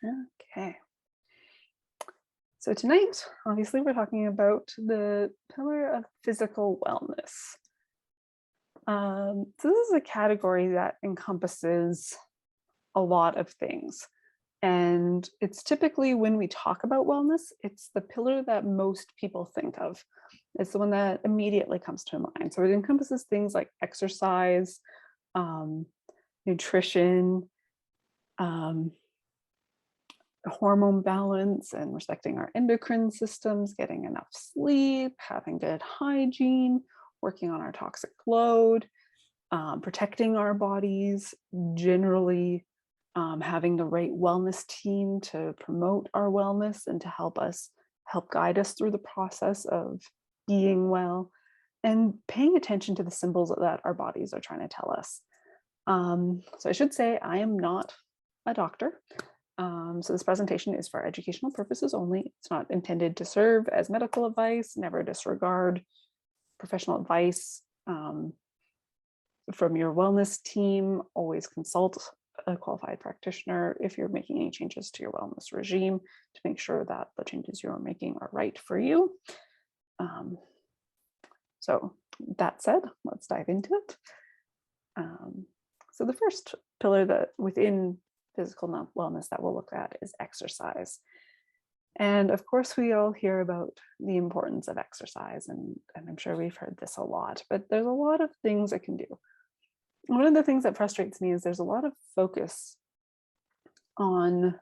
Okay. So tonight, obviously, we're talking about the pillar of physical wellness. So this is a category that encompasses a lot of things. And it's typically when we talk about wellness, it's the pillar that most people think of. It's the one that immediately comes to mind. So it encompasses things like exercise, um, nutrition, um, hormone balance and respecting our endocrine systems, getting enough sleep, having good hygiene, working on our toxic load, protecting our bodies, generally having the right wellness team to promote our wellness and to help guide us through the process of being well, and paying attention to the symbols that our bodies are trying to tell us. So I should say I am not a doctor. So this presentation is for educational purposes only. It's not intended to serve as medical advice. Never disregard professional advice from your wellness team. Always consult a qualified practitioner if you're making any changes to your wellness regime to make sure that the changes you're making are right for you. So that said, let's dive into it. So the first pillar that within physical wellness that we'll look at is exercise. And of course, we all hear about the importance of exercise, and I'm sure we've heard this a lot, but there's a lot of things it can do. One of the things that frustrates me is there's a lot of focus on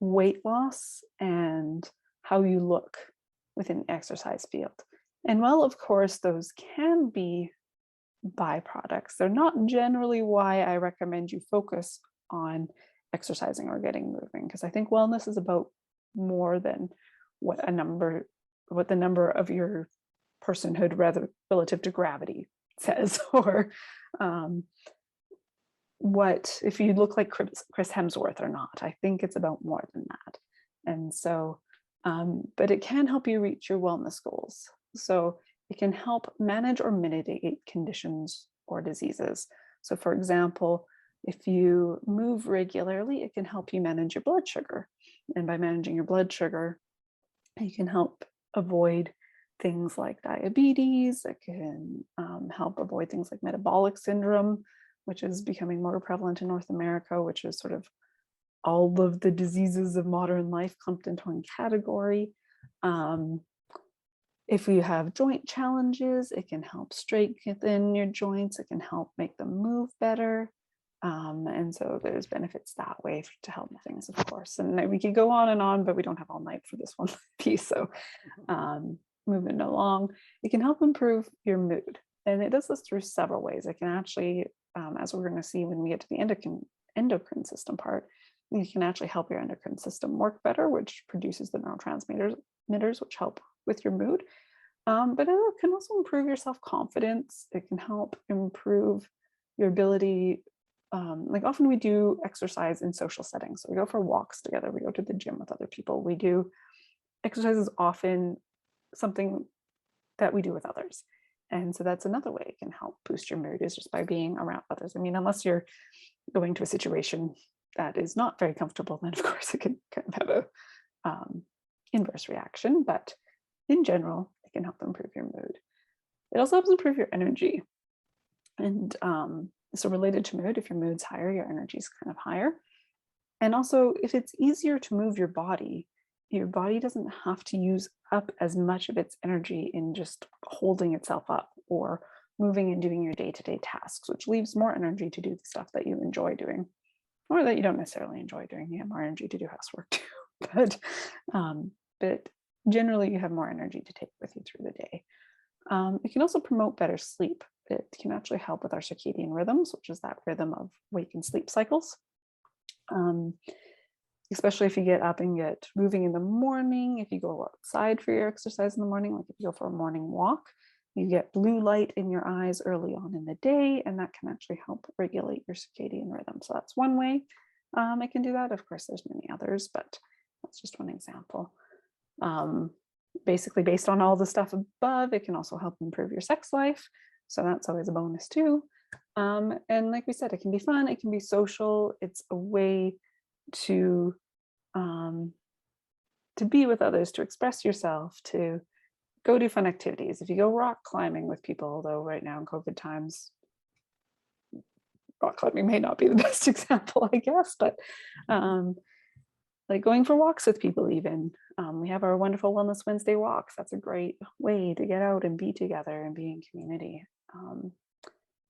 weight loss and how you look within the exercise field. And while, of course, those can be byproducts, they're not generally why I recommend you focus on exercising or getting moving, because I think wellness is about more than what the number of your personhood rather relative to gravity says, or what if you look like Chris Hemsworth or not. I think it's about more than that. And so, but it can help you reach your wellness goals. So it can help manage or mitigate conditions or diseases. So for example, if you move regularly, it can help you manage your blood sugar. And by managing your blood sugar, you can help avoid things like diabetes. It can help avoid things like metabolic syndrome, which is becoming more prevalent in North America, which is sort of all of the diseases of modern life clumped into one category. If you have joint challenges, it can help strengthen your joints. It can help make them move better. And so there's benefits that way to help things, of course. And we could go on and on, but we don't have all night for this one piece. So moving along, it can help improve your mood. And it does this through several ways. It can actually, as we're going to see when we get to the endocrine system part, it can actually help your endocrine system work better, which produces the neurotransmitters, which help with your mood. But it can also improve your self-confidence. It can help improve your ability. Like often we do exercise in social settings. So we go for walks together. We go to the gym with other people. We do exercise is often something that we do with others. And so that's another way it can help boost your mood, is just by being around others. I mean, unless you're going to a situation that is not very comfortable, then of course it can kind of have a inverse reaction. But in general, it can help improve your mood. It also helps improve your energy. And so related to mood, if your mood's higher, your energy is kind of higher. And also, if it's easier to move your body doesn't have to use up as much of its energy in just holding itself up or moving and doing your day-to-day tasks, which leaves more energy to do the stuff that you enjoy doing, or that you don't necessarily enjoy doing. You have more energy to do housework too, but generally you have more energy to take with you through the day. It can also promote better sleep. It can actually help with our circadian rhythms, which is that rhythm of wake and sleep cycles. Especially if you get up and get moving in the morning, if you go outside for your exercise in the morning, like if you go for a morning walk, you get blue light in your eyes early on in the day, and that can actually help regulate your circadian rhythm. So that's one way it can do that. Of course, there's many others, but that's just one example. Basically, based on all the stuff above, it can also help improve your sex life. So that's always a bonus too. And like we said, it can be fun, it can be social. It's a way to to be with others, to express yourself, to go do fun activities. If you go rock climbing with people, although right now in COVID times, rock climbing may not be the best example, I guess, but like going for walks with people even. We have our wonderful Wellness Wednesday walks. That's a great way to get out and be together and be in community.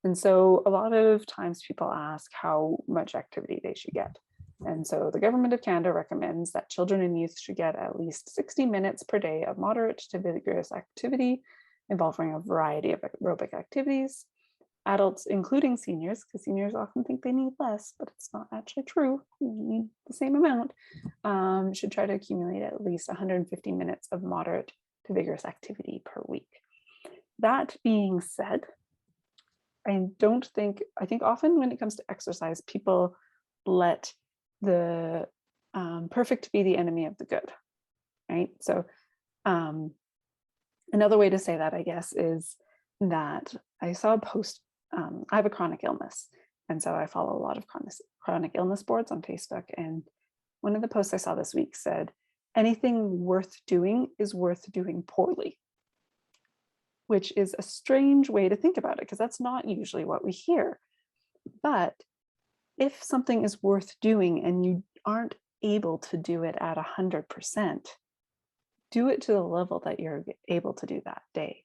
And so a lot of times people ask how much activity they should get. And so the Government of Canada recommends that children and youth should get at least 60 minutes per day of moderate to vigorous activity involving a variety of aerobic activities. Adults, including seniors, because seniors often think they need less, but it's not actually true. You need the same amount, should try to accumulate at least 150 minutes of moderate to vigorous activity per week. That being said, I think often when it comes to exercise, people let the perfect be the enemy of the good, right? So another way to say that, I guess, is that I saw a post. I have a chronic illness, and so I follow a lot of chronic illness boards on Facebook. And one of the posts I saw this week said, anything worth doing is worth doing poorly, which is a strange way to think about it, because that's not usually what we hear. But if something is worth doing and you aren't able to do it at 100%, do it to the level that you're able to do that day.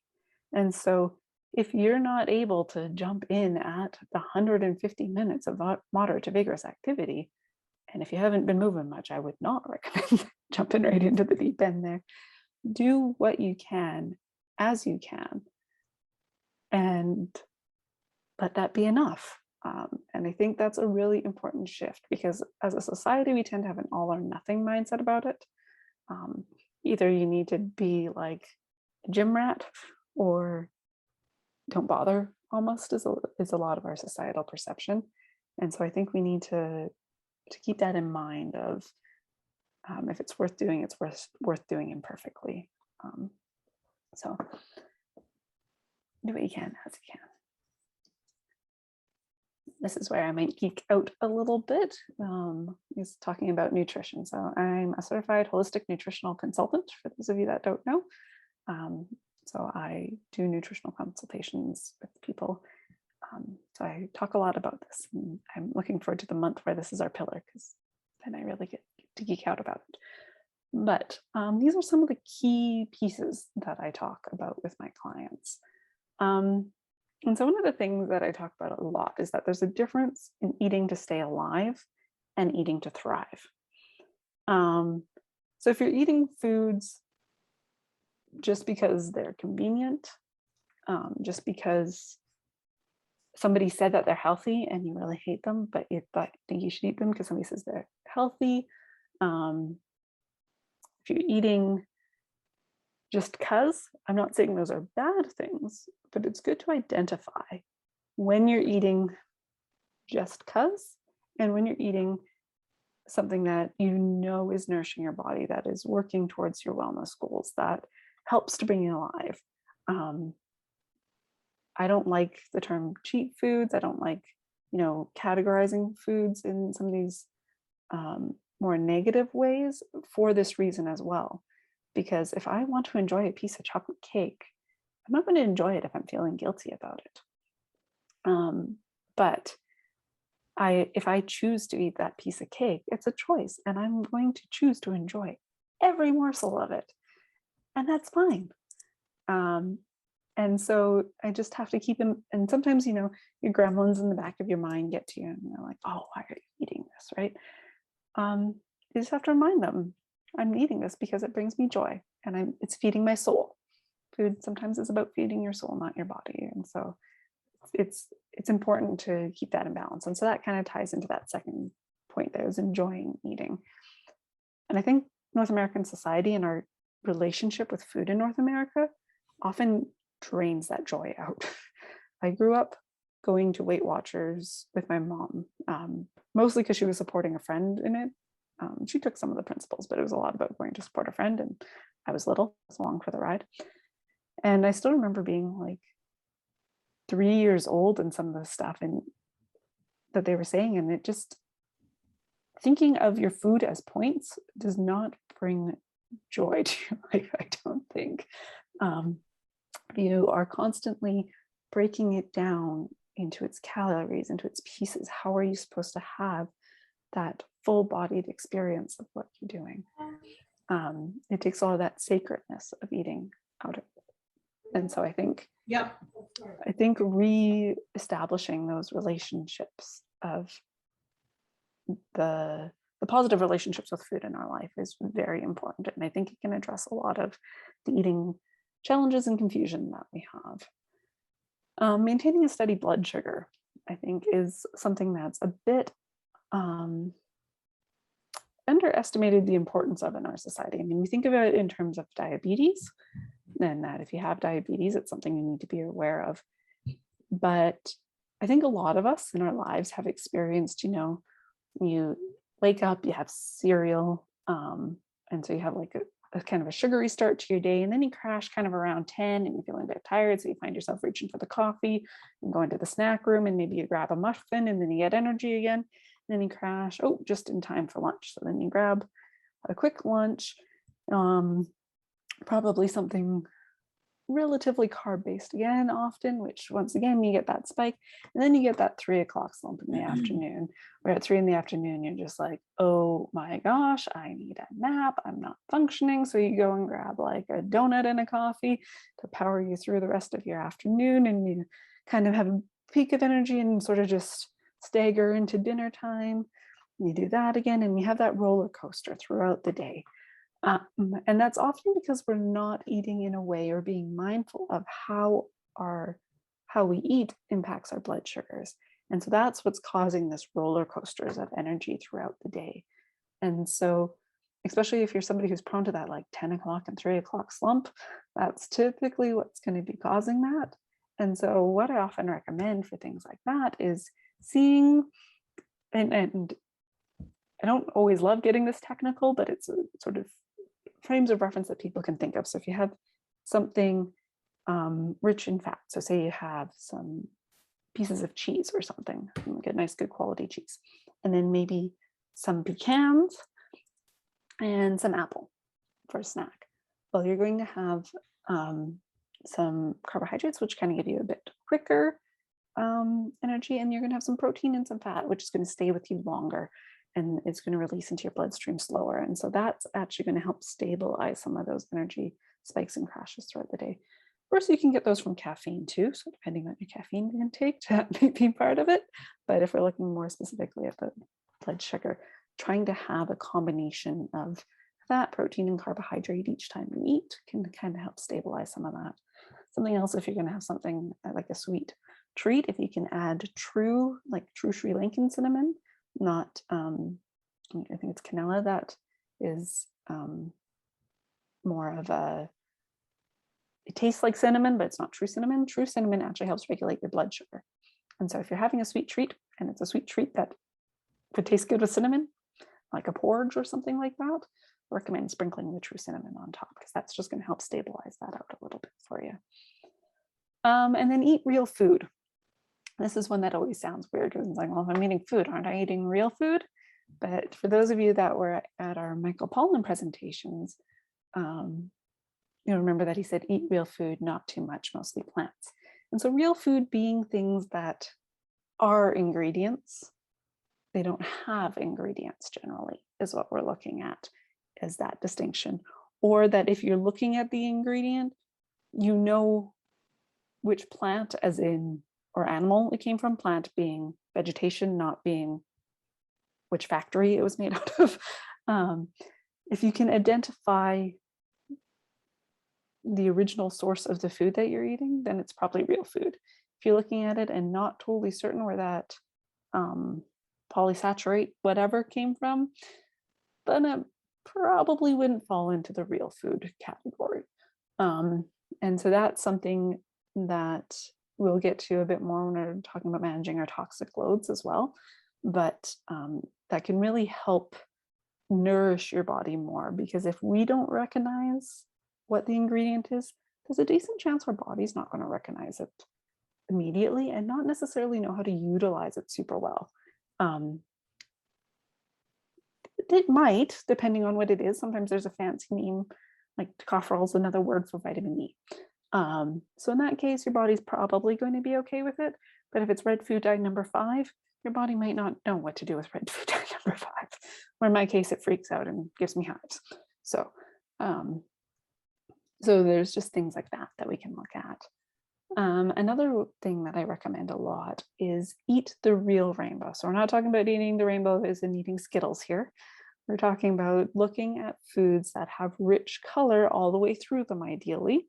And so if you're not able to jump in at the 150 minutes of moderate to vigorous activity, and if you haven't been moving much, I would not recommend jumping right into the deep end there. Do what you can as you can, and let that be enough. And I think that's a really important shift, because as a society, we tend to have an all or nothing mindset about it. Either you need to be like a gym rat or don't bother, almost, is a lot of our societal perception. And so I think we need to keep that in mind of if it's worth doing, it's worth doing imperfectly. So do what you can as you can. This is where I might geek out a little bit. Is talking about nutrition. So I'm a certified holistic nutritional consultant, for those of you that don't know. So I do nutritional consultations with people. So I talk a lot about this, and I'm looking forward to the month where this is our pillar, because then I really get to geek out about it. But these are some of the key pieces that I talk about with my clients. And so one of the things that I talk about a lot is that there's a difference in eating to stay alive and eating to thrive. So if you're eating foods just because they're convenient, just because somebody said that they're healthy and you really hate them, but you think you should eat them because somebody says they're healthy. If you're eating just because, I'm not saying those are bad things, but it's good to identify when you're eating just because and when you're eating something that you know is nourishing your body, that is working towards your wellness goals, that helps to bring you alive. I don't like the term cheat foods. I don't like, categorizing foods in some of these more negative ways for this reason as well. Because if I want to enjoy a piece of chocolate cake, I'm not going to enjoy it if I'm feeling guilty about it. But if I choose to eat that piece of cake, it's a choice, and I'm going to choose to enjoy every morsel of it, and that's fine. And so I just have to keep them. And sometimes, your gremlins in the back of your mind get to you, and you're like, "Oh, why are you eating this?" Right? You just have to remind them, I'm eating this because it brings me joy, and it's feeding my soul. Food sometimes is about feeding your soul, not your body, and so it's important to keep that in balance. And so that kind of ties into that second point there, is enjoying eating. And I think North American society and our relationship with food in North America often drains that joy out. I grew up going to Weight Watchers with my mom, mostly because she was supporting a friend in it. She took some of the principles, but it was a lot about going to support a friend, and I was little, I was along for the ride. And I still remember being like 3 years old and some of the stuff that they were saying, and it just thinking of your food as points does not bring joy to your life, I don't think. You are constantly breaking it down into its calories, into its pieces. How are you supposed to have that full-bodied experience of what you're doing? It takes all of that sacredness of eating out of it. And so I think re-establishing those relationships of the positive relationships with food in our life is very important. And I think it can address a lot of the eating challenges and confusion that we have. Maintaining a steady blood sugar, I think, is something that's a bit underestimated the importance of in our society. I mean, we think of it in terms of diabetes, and that if you have diabetes, it's something you need to be aware of. But I think a lot of us in our lives have experienced, you wake up, you have cereal, and so you have like a kind of a sugary start to your day, and then you crash kind of around 10 and you're feeling a bit tired, so you find yourself reaching for the coffee and going to the snack room, and maybe you grab a muffin and then you get energy again, and then you crash, oh, just in time for lunch. So then you grab a quick lunch, probably something relatively carb-based again often, which once again you get that spike, and then you get that 3 o'clock slump in the afternoon, where at 3 in the afternoon you're just like, oh my gosh, I need a nap, I'm not functioning. So you go and grab like a donut and a coffee to power you through the rest of your afternoon, and you kind of have a peak of energy and sort of just stagger into dinner time. You do that again, and you have that roller coaster throughout the day. And that's often because we're not eating in a way or being mindful of how we eat impacts our blood sugars. And so that's what's causing this roller coasters of energy throughout the day. And so, especially if you're somebody who's prone to that like 10 o'clock and 3 o'clock slump, that's typically what's going to be causing that. And so what I often recommend for things like that is seeing, and I don't always love getting this technical, but it's a sort of frames of reference that people can think of. So if you have something rich in fat, so say you have some pieces of cheese or something, get nice good quality cheese, and then maybe some pecans and some apple for a snack. Well, you're going to have some carbohydrates, which kind of give you a bit quicker energy, and you're going to have some protein and some fat, which is going to stay with you longer, and it's going to release into your bloodstream slower. And so that's actually going to help stabilize some of those energy spikes and crashes throughout the day. Of course, you can get those from caffeine too. So depending on your caffeine intake, that may be part of it. But if we're looking more specifically at the blood sugar, trying to have a combination of fat, protein, and carbohydrate each time you eat can kind of help stabilize some of that. Something else, if you're going to have something like a sweet treat, if you can add true Sri Lankan cinnamon, not I think it's canela, that is more of a, it tastes like cinnamon, but it's not true cinnamon. True cinnamon actually helps regulate your blood sugar. And so if you're having a sweet treat, and it's a sweet treat that could taste good with cinnamon, like a porridge or something like that, I recommend sprinkling the true cinnamon on top, because that's just going to help stabilize that out a little bit for you. And then eat real food. This is one that always sounds weird, because it's like, well, if I'm eating food, aren't I eating real food? But for those of you that were at our Michael Pollan presentations, you'll remember that he said, eat real food, not too much, mostly plants. And so real food being things that are ingredients, they don't have ingredients generally, is what we're looking at as that distinction. Or that if you're looking at the ingredient, you know which plant, as in, or animal it came from, plant being vegetation, not being which factory it was made out of. If you can identify the original source of the food that you're eating, then it's probably real food. If you're looking at it and not totally certain where that polysaccharate whatever came from, then it probably wouldn't fall into the real food category. And so that's something that we'll get to a bit more when we're talking about managing our toxic loads as well. But that can really help nourish your body more, because if we don't recognize what the ingredient is, there's a decent chance our body's not going to recognize it immediately and not necessarily know how to utilize it super well. It might, depending on what it is. Sometimes there's a fancy name, like tocopherol is another word for vitamin E. So in that case, your body's probably going to be okay with it. But if it's red food dye number 5, your body might not know what to do with red food dye number 5. Or in my case, it freaks out and gives me hives. So, so there's just things like that that we can look at. Another thing that I recommend a lot is eat the real rainbow. So we're not talking about eating the rainbow as in eating Skittles here. We're talking about looking at foods that have rich color all the way through them, ideally.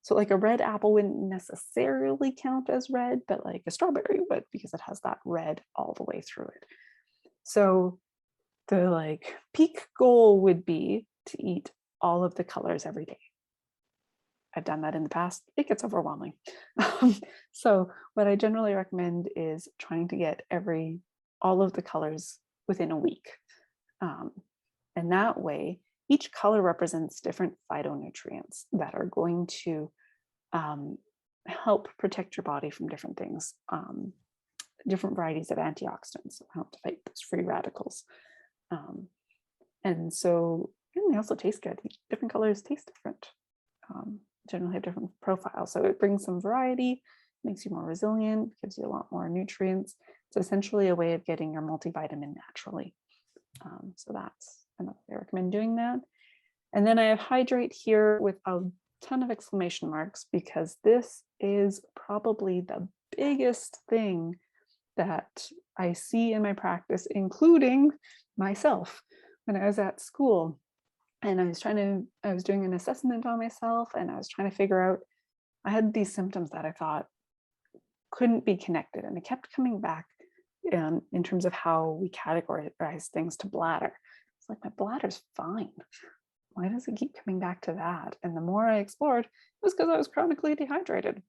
So like a red apple wouldn't necessarily count as red, but like a strawberry would, because it has that red all the way through it. So the like peak goal would be to eat all of the colors every day. I've done that in the past. It gets overwhelming. So what I generally recommend is trying to get all of the colors within a week. And that way, each color represents different phytonutrients that are going to help protect your body from different things, different varieties of antioxidants that help to fight those free radicals. And so, and they also taste good. Different colors taste different. Generally have different profiles. So it brings some variety, makes you more resilient, gives you a lot more nutrients. It's essentially a way of getting your multivitamin naturally. So that's another way I recommend doing that. And then I have hydrate here with a ton of exclamation marks, because this is probably the biggest thing that I see in my practice, including myself. When I was at school and I was doing an assessment on myself, and I was trying to figure out, I had these symptoms that I thought couldn't be connected, and it kept coming back in terms of how we categorize things to bladder. It's like, my bladder's fine. Why does it keep coming back to that? And the more I explored, it was because I was chronically dehydrated.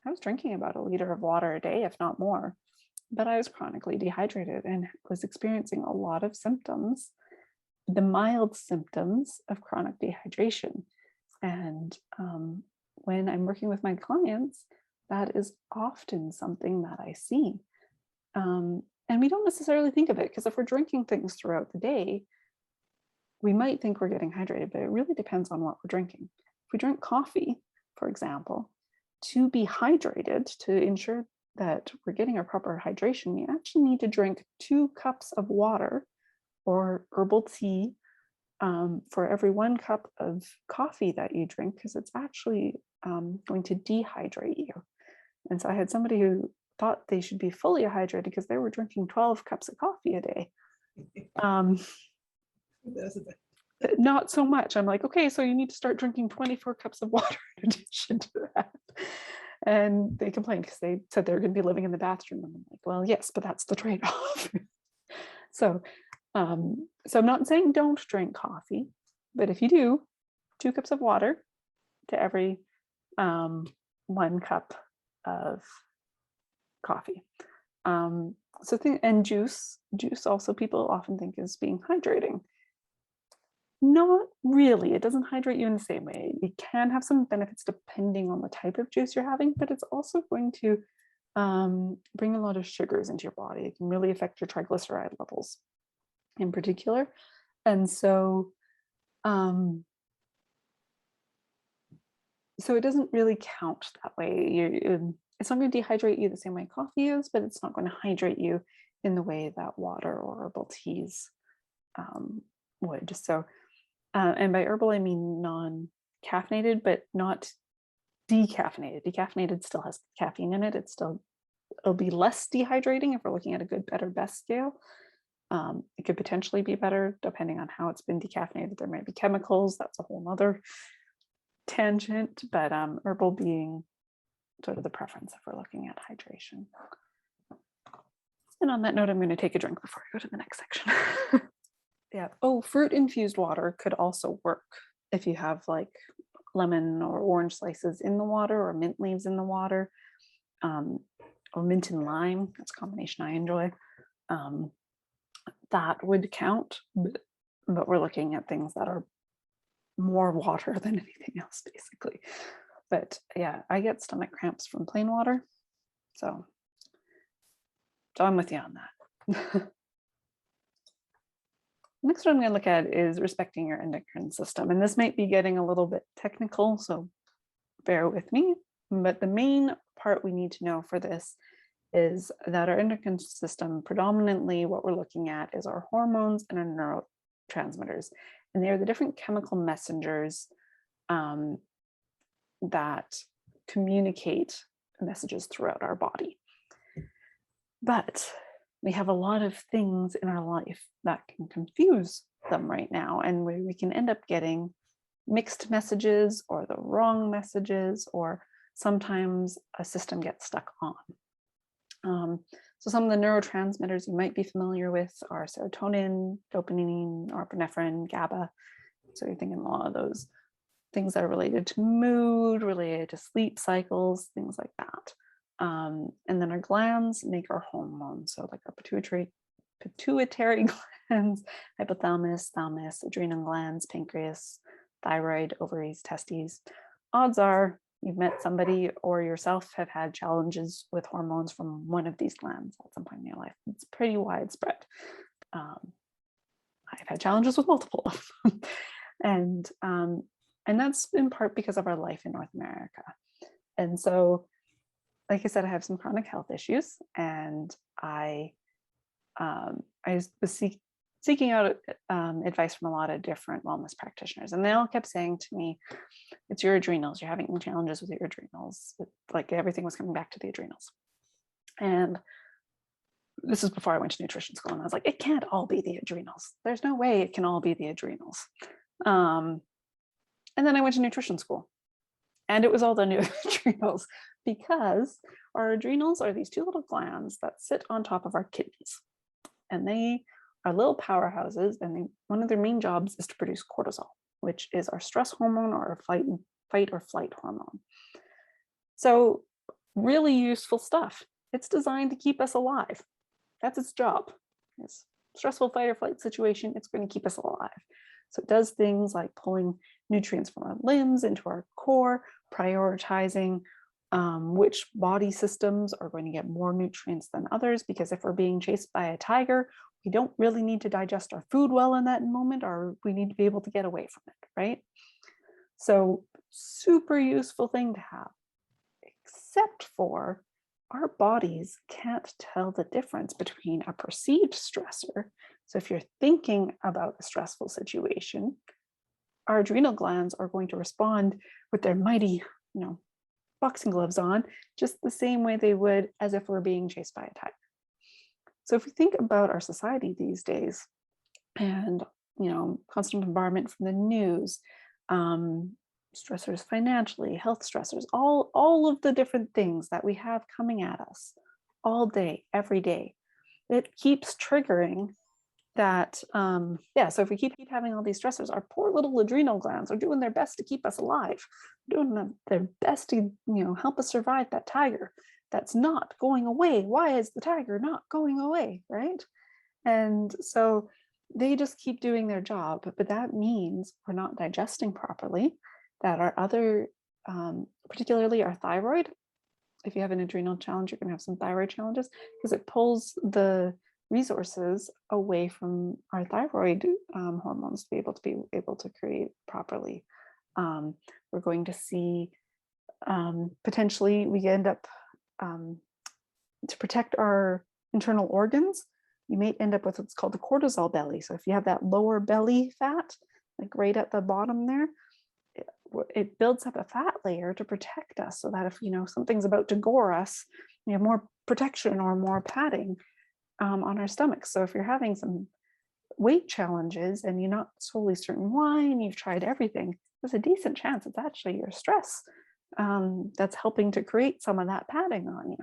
I was drinking about 1 liter of water a day, if not more, but I was chronically dehydrated and was experiencing a lot of symptoms, the mild symptoms of chronic dehydration. And when I'm working with my clients, that is often something that I see. And we don't necessarily think of it, because if we're drinking things throughout the day, we might think we're getting hydrated, but it really depends on what we're drinking. If we drink coffee, for example, to be hydrated, to ensure that we're getting our proper hydration, you actually need to drink 2 cups of water or herbal tea for every 1 cup of coffee that you drink, because it's actually going to dehydrate you. And so I had somebody who thought they should be fully hydrated because they were drinking 12 cups of coffee a day. Not so much. I'm like, okay, so you need to start drinking 24 cups of water in addition to that. And they complained because they said they're going to be living in the bathroom. And I'm like, well, yes, but that's the trade-off. So I'm not saying don't drink coffee, but if you do, 2 cups of water to every 1 cup of coffee. And juice also people often think is being hydrating. Not really. It doesn't hydrate you in the same way. It can have some benefits depending on the type of juice you're having, but it's also going to bring a lot of sugars into your body. It can really affect your triglyceride levels in particular. And so so it doesn't really count that way. It's not going to dehydrate you the same way coffee is, but it's not going to hydrate you in the way that water or herbal teas would. So, and by herbal, I mean non-caffeinated, but not decaffeinated. Decaffeinated still has caffeine in it. It'll be less dehydrating if we're looking at a good, better, best scale. It could potentially be better depending on how it's been decaffeinated. There might be chemicals. That's a whole nother tangent, but herbal being sort of the preference if we're looking at hydration. And on that note, I'm going to take a drink before I go to the next section. Yeah. Oh, fruit infused water could also work if you have like lemon or orange slices in the water, or mint leaves in the water, or mint and lime. That's a combination I enjoy. That would count, but we're looking at things that are more water than anything else, basically. But yeah, I get stomach cramps from plain water. So I'm with you on that. Next one I'm going to look at is respecting your endocrine system. And this might be getting a little bit technical, so bear with me. But the main part we need to know for this is that our endocrine system, predominantly what we're looking at is our hormones and our neurotransmitters. And they're the different chemical messengers that communicate messages throughout our body. But we have a lot of things in our life that can confuse them right now, and we can end up getting mixed messages or the wrong messages, or sometimes a system gets stuck on. So some of the neurotransmitters you might be familiar with are serotonin, dopamine, norepinephrine, GABA. So you're thinking a lot of those things that are related to mood, related to sleep cycles, things like that. And then our glands make our hormones. So like our pituitary glands, hypothalamus, thalamus, adrenal glands, pancreas, thyroid, ovaries, testes. Odds are you've met somebody or yourself have had challenges with hormones from one of these glands at some point in your life. It's pretty widespread. I've had challenges with multiple of them. And that's in part because of our life in North America. And so, like I said, I have some chronic health issues, and I was seeking out advice from a lot of different wellness practitioners, and they all kept saying to me, it's your adrenals, you're having challenges with your adrenals. Like everything was coming back to the adrenals. And this is before I went to nutrition school, and I was like, it can't all be the adrenals. There's no way it can all be the adrenals. And then I went to nutrition school, and it was all the new adrenals, because our adrenals are these two little glands that sit on top of our kidneys. And they are little powerhouses, and one of their main jobs is to produce cortisol, which is our stress hormone or our fight or flight hormone. So really useful stuff. It's designed to keep us alive. That's its job. It's stressful fight or flight situation, it's going to keep us alive. So it does things like pulling nutrients from our limbs into our core, prioritizing which body systems are going to get more nutrients than others, because if we're being chased by a tiger, we don't really need to digest our food well in that moment, or we need to be able to get away from it, right? So super useful thing to have, except for our bodies can't tell the difference between a perceived stressor. So if you're thinking about a stressful situation, our adrenal glands are going to respond with their mighty, boxing gloves on, just the same way they would as if we're being chased by a tiger. So if we think about our society these days, and constant bombardment from the news, stressors financially, health stressors, all of the different things that we have coming at us all day, every day, it keeps triggering that. So if we keep having all these stressors, our poor little adrenal glands are doing their best to keep us alive, doing their best to help us survive that tiger that's not going away. Why is the tiger not going away, right? And so they just keep doing their job, but that means we're not digesting properly, that our other, particularly our thyroid, if you have an adrenal challenge, you're going to have some thyroid challenges, because it pulls the resources away from our thyroid hormones to be able to create properly. We're going to see potentially we end up to protect our internal organs, you may end up with what's called the cortisol belly. So if you have that lower belly fat, like right at the bottom there, it builds up a fat layer to protect us, so that if something's about to gore us, we have more protection or more padding on our stomachs. So if you're having some weight challenges and you're not solely certain why, and you've tried everything, there's a decent chance it's actually your stress that's helping to create some of that padding on you.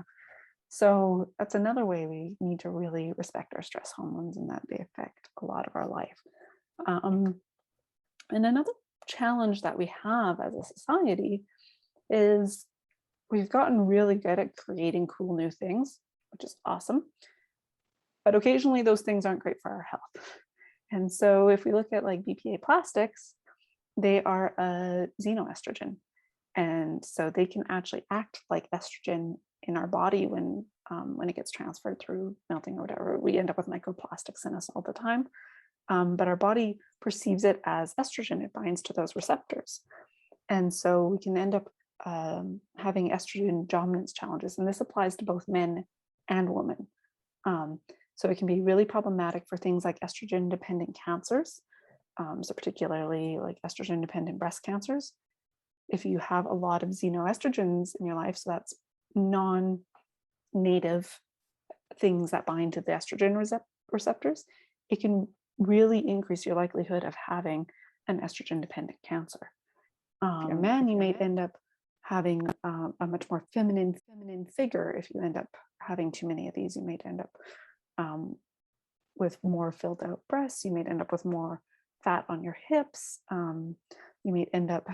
So that's another way we need to really respect our stress hormones, and that they affect a lot of our life. And another challenge that we have as a society is we've gotten really good at creating cool new things, which is awesome. But occasionally those things aren't great for our health. And so if we look at like BPA plastics, they are a xenoestrogen. And so they can actually act like estrogen in our body when it gets transferred through melting or whatever. We end up with microplastics in us all the time. but our body perceives it as estrogen. It binds to those receptors. And so we can end up having estrogen dominance challenges. And this applies to both men and women. So it can be really problematic for things like estrogen-dependent cancers, so particularly like estrogen-dependent breast cancers. If you have a lot of xenoestrogens in your life, so that's non-native things that bind to the estrogen receptors, it can really increase your likelihood of having an estrogen-dependent cancer. If you're a man, you may end up having a much more feminine figure. If you end up having too many of these, you may end up with more filled out breasts. You may end up with more fat on your hips. You may end up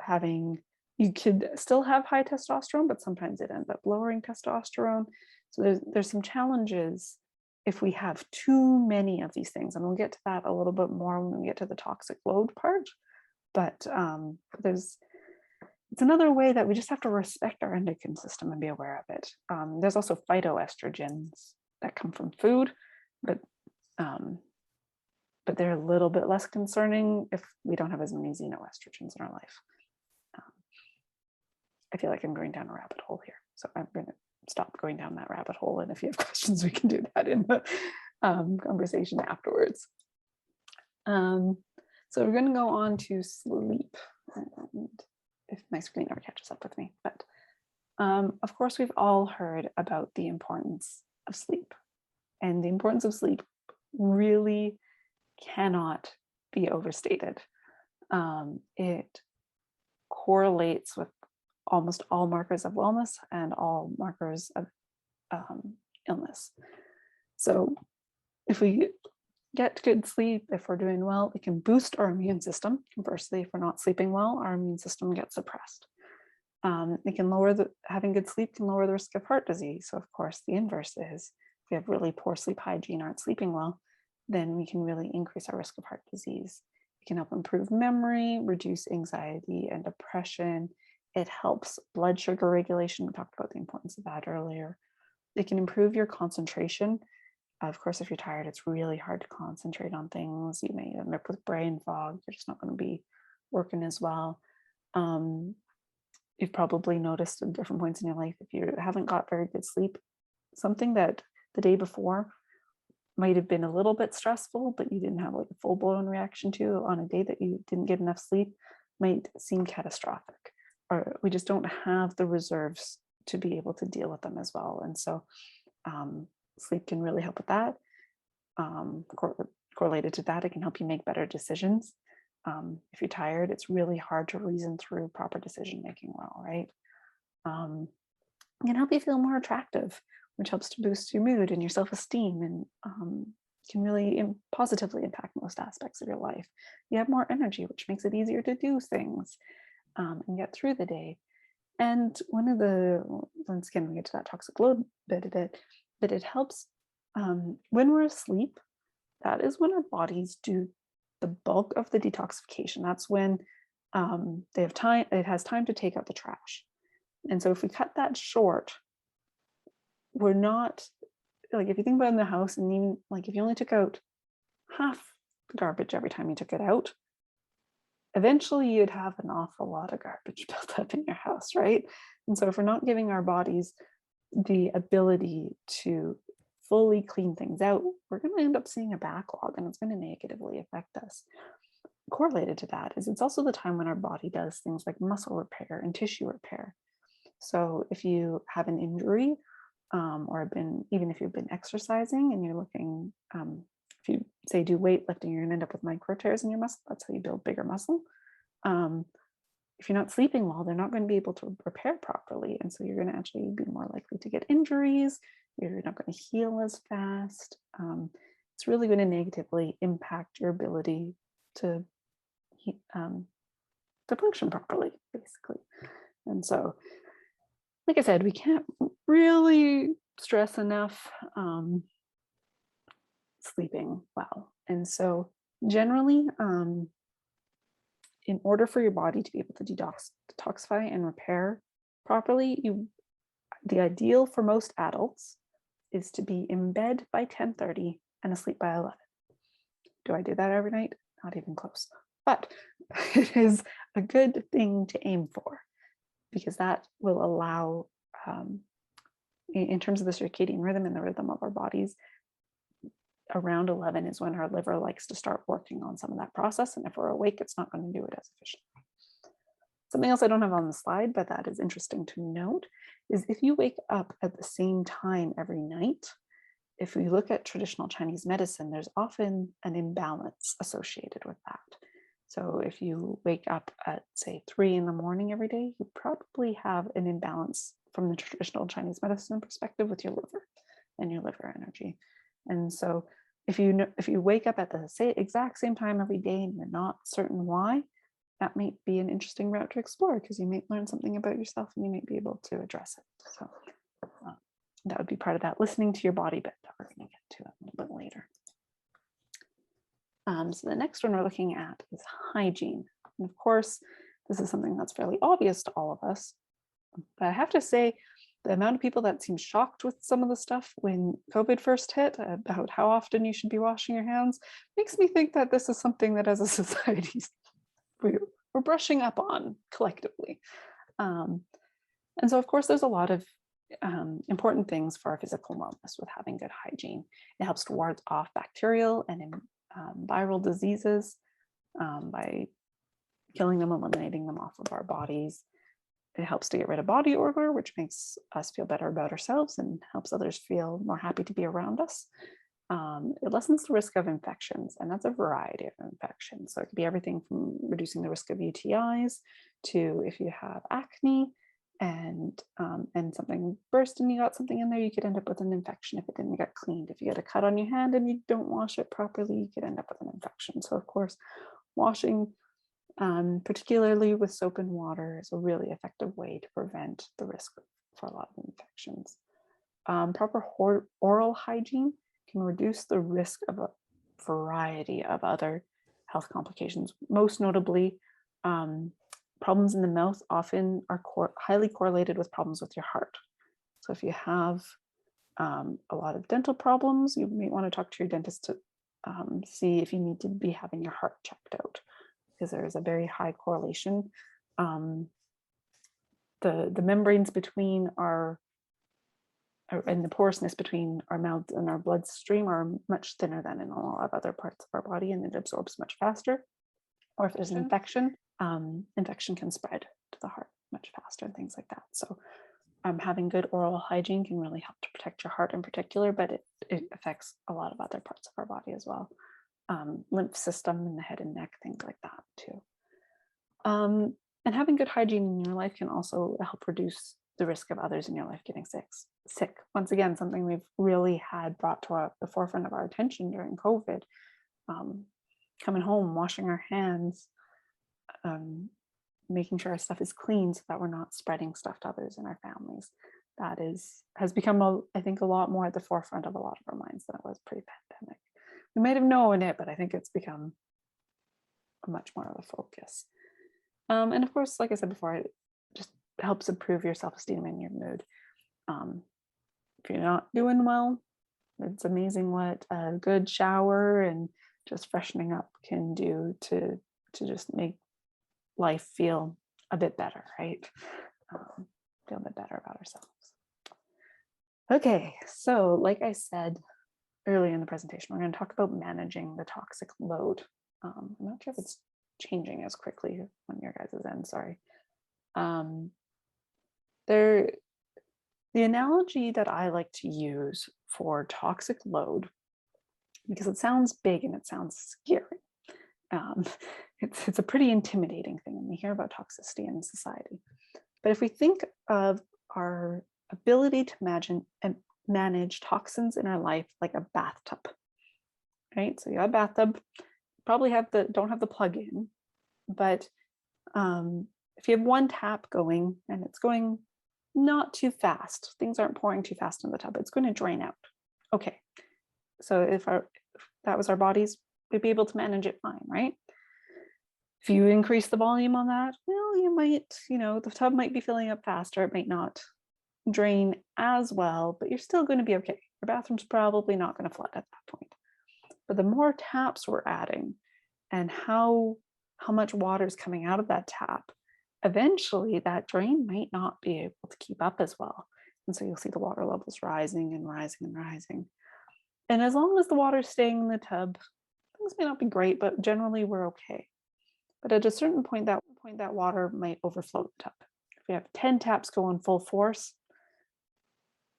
having, you could still have high testosterone, but sometimes it ends up lowering testosterone. So there's some challenges if we have too many of these things. And we'll get to that a little bit more when we get to the toxic load part. But it's another way that we just have to respect our endocrine system and be aware of it. There's also phytoestrogens that come from food, but they're a little bit less concerning if we don't have as many xenoestrogens in our life. I feel like I'm going down a rabbit hole here, so I'm going to stop going down that rabbit hole. And if you have questions, we can do that in the conversation afterwards. So we're going to go on to sleep, and if my screen ever catches up with me. But of course, we've all heard about the importance of sleep, and the importance of sleep really cannot be overstated. It correlates with almost all markers of wellness and all markers of illness. So if we get good sleep, if we're doing well, it can boost our immune system. Conversely, if we're not sleeping well, our immune system gets suppressed. It can having good sleep can lower the risk of heart disease. So of course, the inverse is if we have really poor sleep hygiene, aren't sleeping well, then we can really increase our risk of heart disease. It can help improve memory, reduce anxiety and depression. It helps blood sugar regulation. We talked about the importance of that earlier. It can improve your concentration. Of course, if you're tired, it's really hard to concentrate on things. You may end up with brain fog. You're just not going to be working as well. You've probably noticed at different points in your life, if you haven't got very good sleep, something that the day before might have been a little bit stressful, but you didn't have like a full-blown reaction to on a day that you didn't get enough sleep might seem catastrophic. Or we just don't have the reserves to be able to deal with them as well. And so sleep can really help with that. Correlated to that, it can help you make better decisions. If you're tired, it's really hard to reason through proper decision making well, right? It can help you feel more attractive, which helps to boost your mood and your self-esteem, and can really positively impact most aspects of your life. You have more energy, which makes it easier to do things and get through the day. And once again, we get to that toxic load bit of it, but it helps when we're asleep. That is when our bodies do the bulk of the detoxification. That's when it has time to take out the trash. And so if we cut that short, we're not, like, if you think about it in the house, and even like if you only took out half the garbage every time you took it out, eventually you'd have an awful lot of garbage built up in your house, right? And so if we're not giving our bodies the ability to fully clean things out, we're going to end up seeing a backlog, and it's going to negatively affect us. Correlated to that is it's also the time when our body does things like muscle repair and tissue repair. So if you have an injury, or even if you've been exercising and you're looking, if you say do weightlifting, you're going to end up with micro tears in your muscle. That's how you build bigger muscle. If you're not sleeping well, they're not going to be able to repair properly. And so you're going to actually be more likely to get injuries. You're not going to heal as fast. It's really going to negatively impact your ability to function properly, basically. And so, like I said, we can't really stress enough sleeping well. And so generally, in order for your body to be able to detoxify and repair properly, the ideal for most adults is to be in bed by 10:30 and asleep by 11. Do I do that every night? Not even close. But it is a good thing to aim for, because that will allow, in terms of the circadian rhythm and the rhythm of our bodies, around 11 is when our liver likes to start working on some of that process. And if we're awake, it's not going to do it as efficiently. Something else I don't have on the slide, but that is interesting to note, is if you wake up at the same time every night, if we look at traditional Chinese medicine, there's often an imbalance associated with that. So if you wake up at, say, 3 in the morning every day, you probably have an imbalance from the traditional Chinese medicine perspective with your liver and your liver energy. And so if you wake up at the exact same time every day and you're not certain why, that might be an interesting route to explore, because you might learn something about yourself and you might be able to address it. So that would be part of that listening to your body bit that we're going to get to a little bit later. So the next one we're looking at is hygiene. And of course, this is something that's fairly obvious to all of us. But I have to say, the amount of people that seem shocked with some of the stuff when COVID first hit about how often you should be washing your hands makes me think that this is something that as a society we're brushing up on collectively. And so, of course, there's a lot of important things for our physical wellness with having good hygiene. It helps to ward off bacterial and viral diseases by killing them, eliminating them off of our bodies. It helps to get rid of body odor, which makes us feel better about ourselves and helps others feel more happy to be around us. It lessens the risk of infections, and that's a variety of infections. So it could be everything from reducing the risk of UTIs to, if you have acne and something burst and you got something in there, you could end up with an infection if it didn't get cleaned. If you get a cut on your hand and you don't wash it properly, you could end up with an infection. So of course, washing, particularly with soap and water, is a really effective way to prevent the risk for a lot of infections. Proper oral hygiene can reduce the risk of a variety of other health complications. Most notably, problems in the mouth often are highly correlated with problems with your heart. So if you have a lot of dental problems, you may want to talk to your dentist to see if you need to be having your heart checked out, because there is a very high correlation. The membranes between and the porousness between our mouth and our bloodstream are much thinner than in a lot of other parts of our body, and it absorbs much faster. Or if there's an infection, infection can spread to the heart much faster and things like that. So having good oral hygiene can really help to protect your heart in particular, but it affects a lot of other parts of our body as well. Lymph system in the head and neck, things like that too. And having good hygiene in your life can also help reduce the risk of others in your life getting sick. Once again, something we've really had brought to the forefront of our attention during COVID. Coming home, washing our hands, making sure our stuff is clean so that we're not spreading stuff to others in our families. That has become, I think, a lot more at the forefront of a lot of our minds than it was pre-pandemic. We might have known it, but I think it's become much more of a focus. And of course, like I said before, it just helps improve your self-esteem and your mood. If you're not doing well, it's amazing what a good shower and just freshening up can do to just make life feel a bit better, right? Feel a bit better about ourselves. Okay, so like I said earlier in the presentation, we're going to talk about managing the toxic load. I'm not sure if it's changing as quickly on your guys' end, sorry. The analogy that I like to use for toxic load, because it sounds big and it sounds scary, it's a pretty intimidating thing when we hear about toxicity in society. But if we think of our ability to manage toxins in our life like a bathtub, right? So you have a bathtub, probably don't have the plug in, but if you have one tap going and it's going not too fast, things aren't pouring too fast in the tub, it's going to drain out. Okay, so if that was our bodies, we'd be able to manage it fine, right? If you increase the volume on that, well, you might, the tub might be filling up faster, it might not drain as well, but you're still going to be okay. Your bathroom's probably not going to flood at that point. But the more taps we're adding and how much water is coming out of that tap, eventually that drain might not be able to keep up as well. And so you'll see the water levels rising and rising and rising. And as long as the water's staying in the tub, things may not be great, but generally we're okay. But at a certain point, that water might overflow the tub. If we have 10 taps going full force,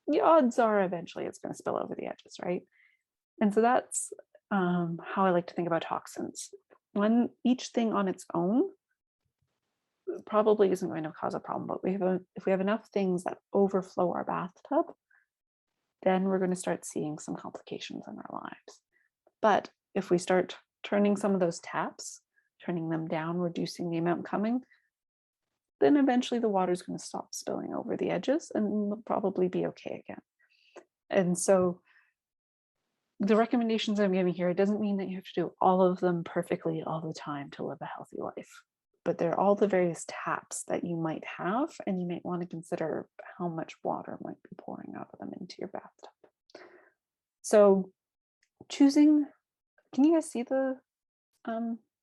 the odds are eventually it's going to spill over the edges, right? And so that's how I like to think about toxins. When each thing on its own probably isn't going to cause a problem, but if we have enough things that overflow our bathtub, then we're going to start seeing some complications in our lives. But if we start turning some of those taps, turning them down, reducing the amount coming, then eventually the water is going to stop spilling over the edges and we'll probably be okay again. And so the recommendations I'm giving here, it doesn't mean that you have to do all of them perfectly all the time to live a healthy life, but they're all the various taps that you might have, and you might want to consider how much water might be pouring out of them into your bathtub. So choosing, can you guys see the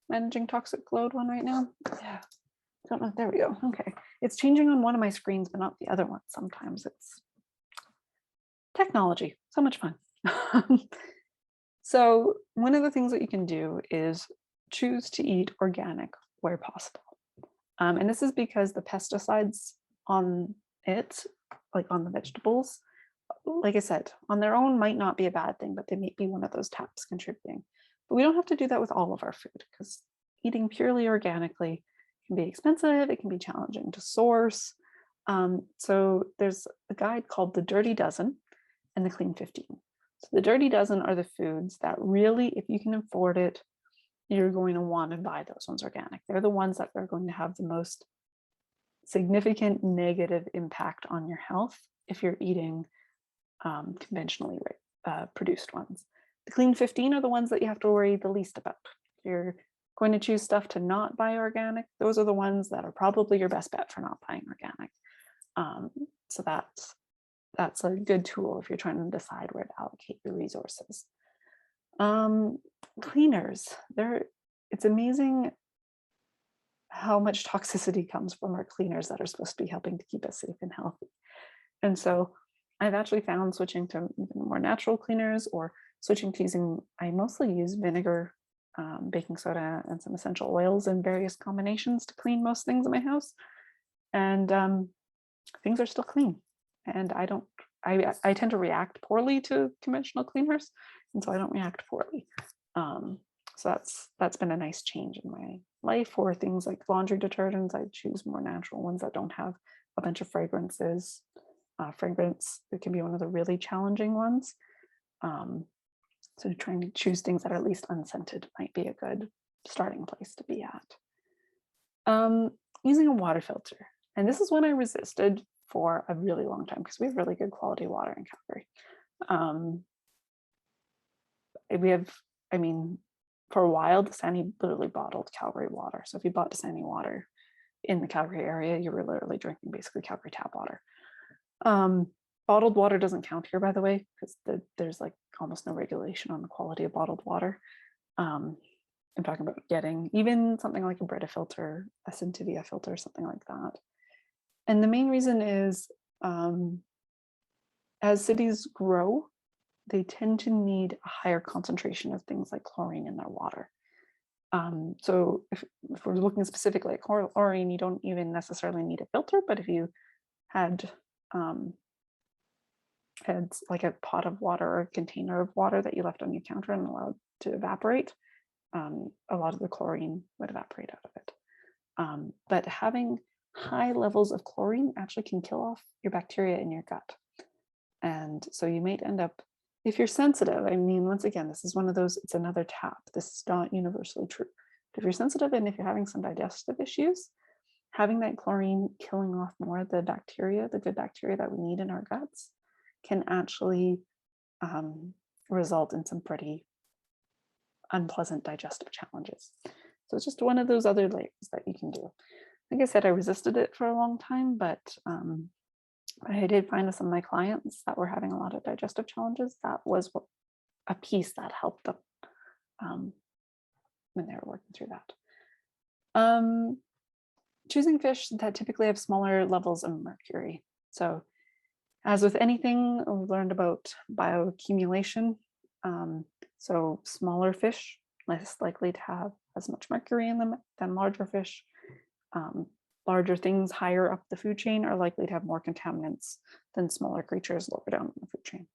managing toxic load one right now? Yeah. Don't know. There we go. Okay. It's changing on one of my screens, but not the other one. Sometimes it's technology. So much fun. So one of the things that you can do is choose to eat organic where possible. And this is because the pesticides on it, like on the vegetables, like I said, on their own might not be a bad thing, but they may be one of those taps contributing. But we don't have to do that with all of our food, because eating purely organically can be expensive, it can be challenging to source. So there's a guide called The Dirty Dozen and The Clean 15. So the Dirty Dozen are the foods that really, if you can afford it, you're going to want to buy those ones organic. They're the ones that are going to have the most significant negative impact on your health if you're eating conventionally produced ones. The Clean 15 are the ones that you have to worry the least about. If you're going to choose stuff to not buy organic, those are the ones that are probably your best bet for not buying organic. So that's a good tool if you're trying to decide where to allocate your resources. Cleaners, it's amazing how much toxicity comes from our cleaners that are supposed to be helping to keep us safe and healthy. And so I've actually found switching to more natural cleaners, or switching to I mostly use vinegar, baking soda, and some essential oils in various combinations to clean most things in my house. And things are still clean. And I tend to react poorly to conventional cleaners, and so I don't react poorly. So that's been a nice change in my life. For things like laundry detergents, I choose more natural ones that don't have a bunch of fragrances. Fragrance, it can be one of the really challenging ones. So trying to choose things that are at least unscented might be a good starting place to be at. Using a water filter. And this is one I resisted for a really long time because we have really good quality water in Calgary. For a while, Dasani literally bottled Calgary water. So if you bought Dasani water in the Calgary area, you were literally drinking basically Calgary tap water. Bottled water doesn't count here, by the way, because there's like almost no regulation on the quality of bottled water. I'm talking about getting even something like a Brita filter, a Centivia filter, something like that. And the main reason is as cities grow, they tend to need a higher concentration of things like chlorine in their water. So if we're looking specifically at chlorine, you don't even necessarily need a filter, but if you had like a pot of water or a container of water that you left on your counter and allowed to evaporate, a lot of the chlorine would evaporate out of it. But having high levels of chlorine actually can kill off your bacteria in your gut. And so you might end up, if you're sensitive, I mean, once again, this is one of those, it's another tap. This is not universally true. But if you're sensitive and if you're having some digestive issues, having that chlorine killing off more of the bacteria, the good bacteria that we need in our guts, can actually result in some pretty unpleasant digestive challenges. So it's just one of those other layers that you can do. Like I said, I resisted it for a long time, but I did find with some of my clients that were having a lot of digestive challenges, that was a piece that helped them. when they were working through that. Choosing fish that typically have smaller levels of mercury. So as with anything, we've learned about bioaccumulation. So smaller fish, less likely to have as much mercury in them than larger fish. Larger things higher up the food chain are likely to have more contaminants than smaller creatures lower down the food chain.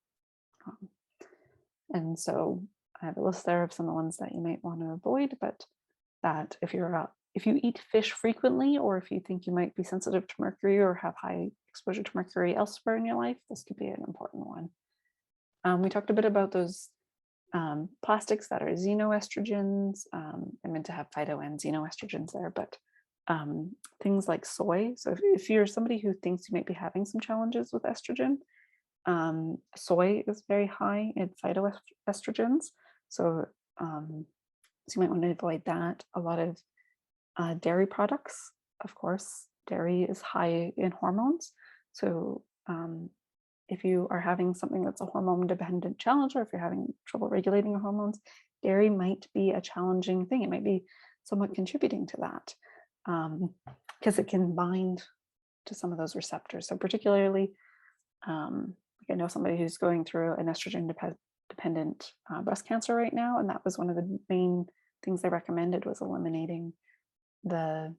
And so I have a list there of some of the ones that you might want to avoid, but that if you eat fish frequently, or if you think you might be sensitive to mercury or have high exposure to mercury elsewhere in your life, this could be an important one. We talked a bit about those plastics that are xenoestrogens. I meant to have phyto and xenoestrogens there, but things like soy. So if you're somebody who thinks you might be having some challenges with estrogen, soy is very high in phytoestrogens. So you might want to avoid that. A lot of dairy products, of course, dairy is high in hormones. So if you are having something that's a hormone dependent challenge, or if you're having trouble regulating your hormones, dairy might be a challenging thing. It might be somewhat contributing to that because it can bind to some of those receptors. So particularly, I know somebody who's going through an estrogen dependent breast cancer right now, and that was one of the main things they recommended, was eliminating the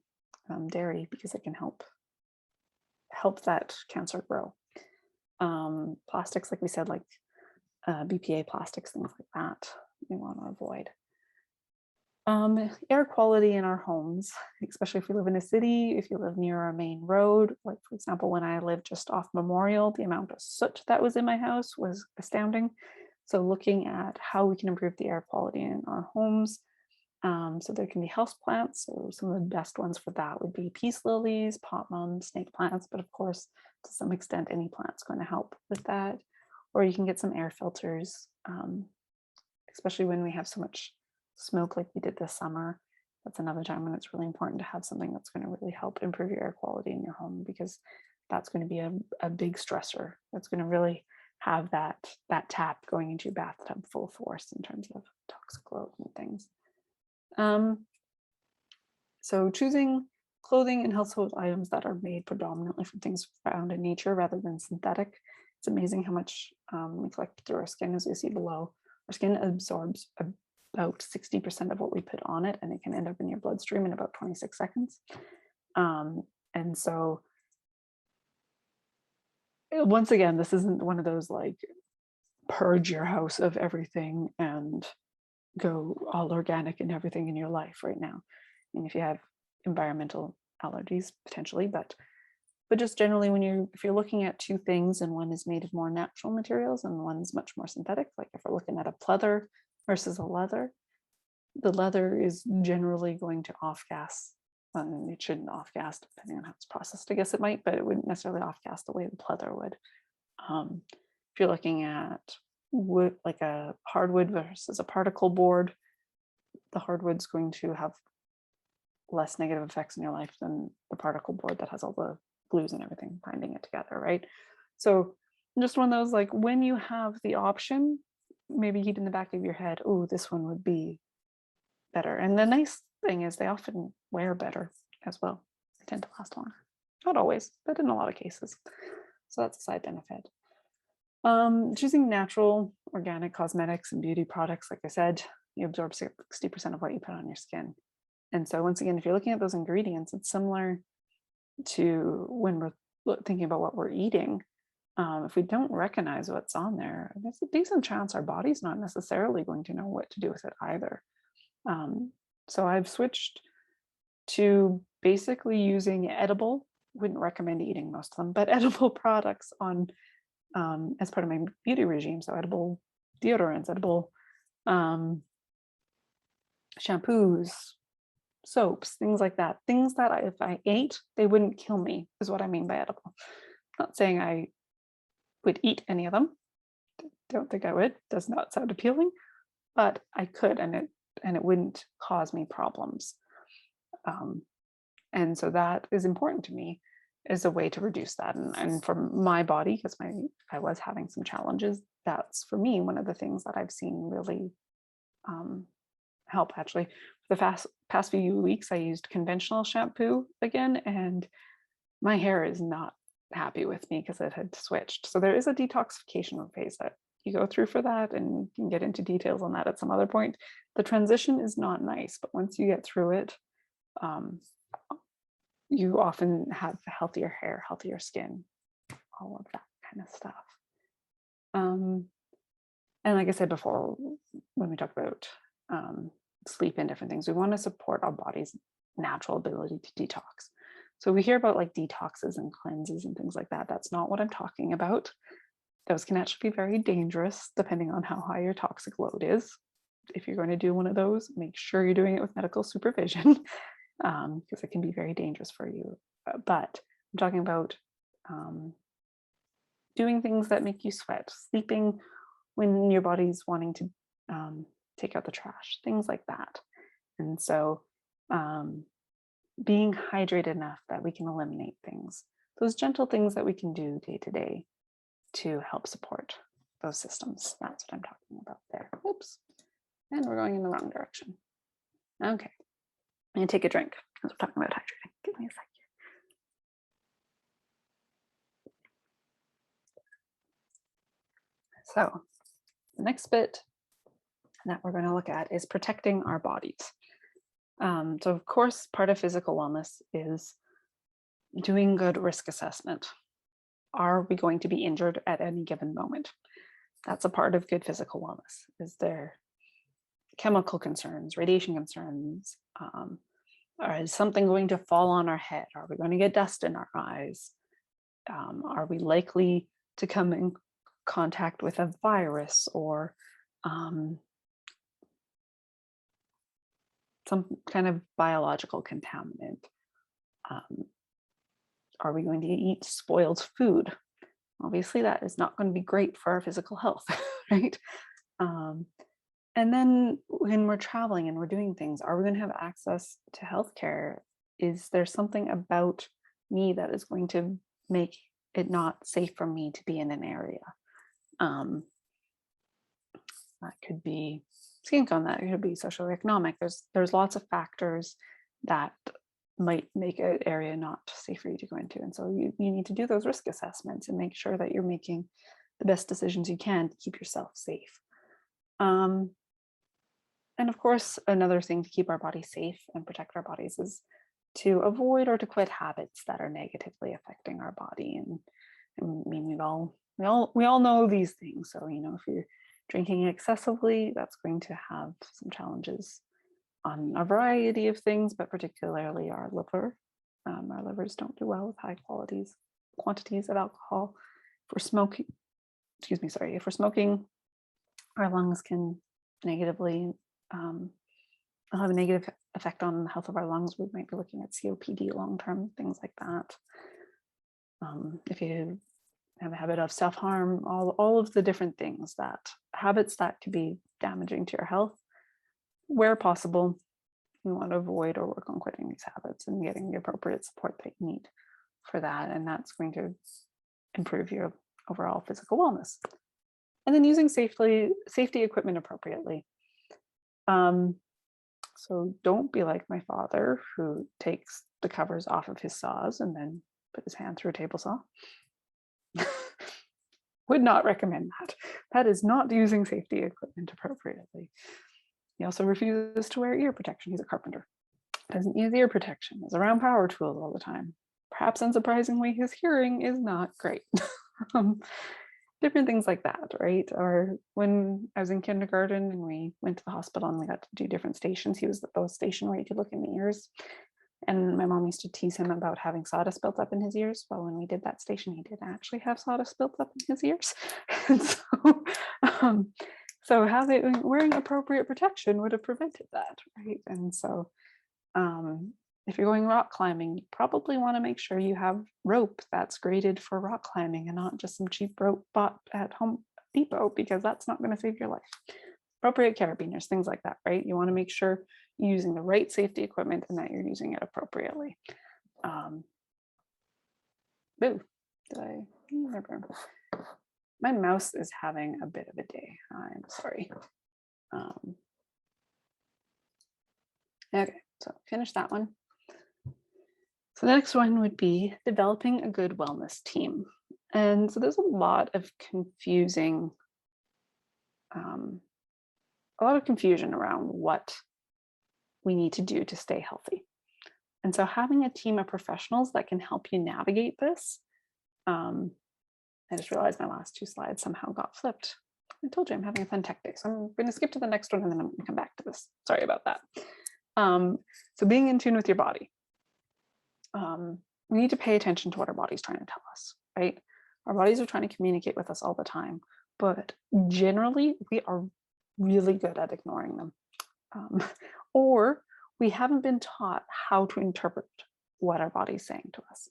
dairy, because it can help that cancer grow. Plastics, like we said, like BPA plastics, things like that, we want to avoid. Air quality in our homes, especially if you live in a city, if you live near a main road, like for example, when I lived just off Memorial, the amount of soot that was in my house was astounding. So looking at how we can improve the air quality in our homes. So there can be houseplants. So some of the best ones for that would be peace lilies, pot mums, snake plants, but of course, to some extent, any plant's going to help with that. Or you can get some air filters, especially when we have so much smoke like we did this summer. That's another time when it's really important to have something that's going to really help improve your air quality in your home, because that's going to be a big stressor. That's going to really have that tap going into your bathtub full force in terms of toxic load and things. So choosing clothing and household items that are made predominantly from things found in nature rather than synthetic. It's amazing how much we collect through our skin, as you see below. Our skin absorbs about 60% of what we put on it, and it can end up in your bloodstream in about 26 seconds. And so once again, this isn't one of those like purge your house of everything and go all organic in everything in your life right now. And if you have environmental allergies, potentially, but just generally, if you're looking at two things and one is made of more natural materials and one's much more synthetic, like if we're looking at a pleather versus a leather, the leather is generally going to off-gas. It shouldn't off-gas, depending on how it's processed. I guess it might, but it wouldn't necessarily off-gas the way the pleather would. If you're looking at wood, like a hardwood versus a particle board, the hardwood's going to have less negative effects in your life than the particle board that has all the glues and everything binding it together, right? So just one of those, like, when you have the option, maybe keep in the back of your head, oh, this one would be better. And the nice thing is they often wear better as well. They tend to last longer. Not always, but in a lot of cases. So that's a side benefit. Choosing natural, organic cosmetics and beauty products, like I said, you absorb 60% of what you put on your skin. And so once again, if you're looking at those ingredients, it's similar to when we're thinking about what we're eating. If we don't recognize what's on there, there's a decent chance our body's not necessarily going to know what to do with it either. So I've switched to basically using edible, wouldn't recommend eating most of them, but edible products on as part of my beauty regime. So edible deodorants, edible shampoos, soaps, things like that. Things that if I ate, they wouldn't kill me, is what I mean by edible. Not saying I would eat any of them. Don't think I would. Does not sound appealing, but I could, and it wouldn't cause me problems. And so that is important to me as a way to reduce that. And for my body, because I was having some challenges, that's for me one of the things that I've seen really help actually. For the past few weeks, I used conventional shampoo again, and my hair is not happy with me because it had switched. So there is a detoxification phase that you go through for that, and you can get into details on that at some other point. The transition is not nice, but once you get through it, you often have healthier hair, healthier skin, all of that kind of stuff. And like I said before, when we talk about sleep and different things, we want to support our body's natural ability to detox. So we hear about like detoxes and cleanses and things like that. That's not what I'm talking about. Those can actually be very dangerous depending on how high your toxic load is. If you're going to do one of those, make sure you're doing it with medical supervision, because it can be very dangerous for you. But I'm talking about doing things that make you sweat, sleeping when your body's wanting to take out the trash, things like that. And so being hydrated enough that we can eliminate things, those gentle things that we can do day to day to help support those systems. That's what I'm talking about there. Oops. And we're going in the wrong direction. Okay. I'm going to take a drink because we're talking about hydrating. Give me a sec. So the next bit that we're going to look at is protecting our bodies. So of course, part of physical wellness is doing good risk assessment. Are we going to be injured at any given moment? That's a part of good physical wellness. Is there chemical concerns, radiation concerns? Is something going to fall on our head? Are we going to get dust in our eyes? Are we likely to come in contact with a virus or some kind of biological contaminant? Are we going to eat spoiled food? Obviously, that is not going to be great for our physical health, right? And then when we're traveling and we're doing things, are we going to have access to healthcare? Is there something about me that is going to make it not safe for me to be in an area? That could be skin tone, that could be socioeconomic. There's lots of factors that might make an area not safe for you to go into. And so you need to do those risk assessments and make sure that you're making the best decisions you can to keep yourself safe. And of course, another thing to keep our bodies safe and protect our bodies is to avoid or to quit habits that are negatively affecting our body. And I mean, we all know these things. So, you know, if you're drinking excessively, that's going to have some challenges on a variety of things, but particularly our liver. Our livers don't do well with high quantities of alcohol. If we're smoking, if we're smoking, our lungs can negatively have a negative effect on the health of our lungs. We might be looking at COPD long-term, things like that. If you have a habit of self-harm, all of the different things, habits that could be damaging to your health, where possible, you want to avoid or work on quitting these habits and getting the appropriate support that you need for that. And that's going to improve your overall physical wellness. And then using safety equipment appropriately. So don't be like my father, who takes the covers off of his saws and then put his hand through a table saw. Would not recommend that. That is not using safety equipment appropriately. He also refuses to wear ear protection. He's a carpenter. Doesn't use ear protection. Is around power tools all the time. Perhaps unsurprisingly, his hearing is not great. Different things like that, right? Or when I was in kindergarten and we went to the hospital and we got to do different stations, he was at the station where you could look in the ears. And my mom used to tease him about having sawdust built up in his ears. Well, when we did that station, he did actually have sawdust built up in his ears. And so wearing appropriate protection would have prevented that, right? And so if you're going rock climbing, you probably want to make sure you have rope that's graded for rock climbing and not just some cheap rope bought at Home Depot, because that's not going to save your life. Appropriate carabiners, things like that, right? You want to make sure you're using the right safety equipment and that you're using it appropriately. My mouse is having a bit of a day. I'm sorry. Okay, so finish that one. So the next one would be developing a good wellness team. And so there's um, a lot of confusion around what we need to do to stay healthy. And so having a team of professionals that can help you navigate this, I just realized my last two slides somehow got flipped. I told you I'm having a fun tech day, so I'm going to skip to the next one and then I'm going to come back to this. Sorry about that. So being in tune with your body. We need to pay attention to what our body's trying to tell us, right? Our bodies are trying to communicate with us all the time, but generally we are really good at ignoring them. Or we haven't been taught how to interpret what our body's saying to us.